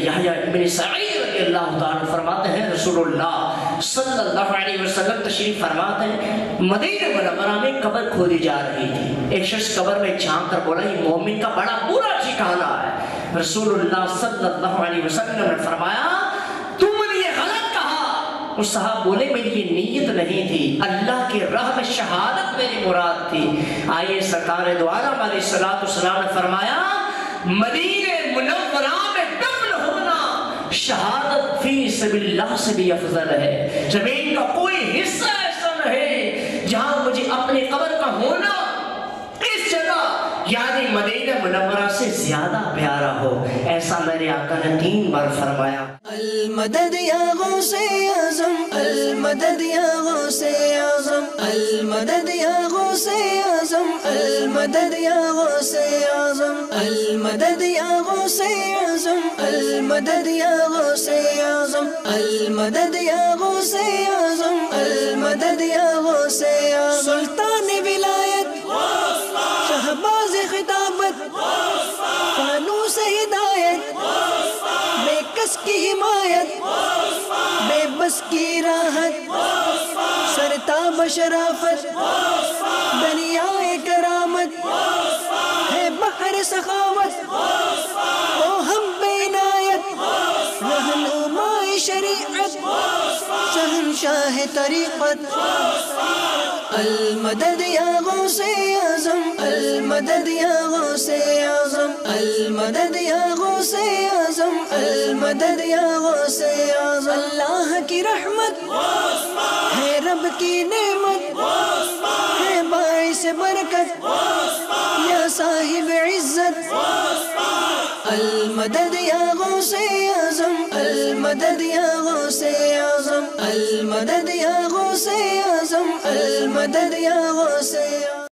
یحییٰ ابن سعید رضی اللہ تعالیٰ فرماتے ہیں رسول اللہ صلی اللہ علیہ وسلم تشریف فرماتے ہیں مدینہ منورہ میں قبر کھودی جا رہی تھی. ایک شخص قبر میں جھانک کر بولا یہ مومن کا بڑا برا ٹھکانہ ہے. رسول اللہ صلی اللہ علیہ وسلم نے فرمایا تم نے یہ غلط کہا. اس صحابہ بولے میری یہ نیت نہیں تھی, اللہ کی راہ میں شہادت میری مراد تھی. آئیے سرکار دو عالم علیہ السلام نے فرمایا مدینہ منورہ میں دفن ہونا شہادت فی سبیل اللہ سے بھی افضل ہے. زمین کا کوئی حصہ ایسا نہیں جہاں مجھے اپنی قبر کا ہونا اس جگہ یعنی مدینہ منورہ سے زیادہ پیارا ہو. ایسا میرے آقا نے 3 بار فرمایا. المدد یا غوث اعظم, المدد یا غوث اعظم, المدد یا غوث اعظم, المدد یا غوث اعظم, المدد یا غوث اعظم, المدد یا غوث اعظم, المدد یا غوث اعظم, المدد یا غوث اعظم. سلطان ولایت شہباز خطابت فانوس ہدایت بے کس کی حمایت بے بس کی راحت سرتاب شرافت دنیا کرامت ہے بحر سخاوت او ہم بے عنایت رہنما شریعت شہنشاہ طریقت. المدد یا غوث اعظم, المدد یا غوث اعظم, المدد یا غوث اعظم, المدد یا غوث اعظم. اللہ کی رحمت ہے رب کی نعمت ہے باعث برکت یا صاحب عزت. المدد یا غوث اعظم, المدد یا غوث اعظم, المدد یا غوث اعظم, المدد یا غوث اعظم.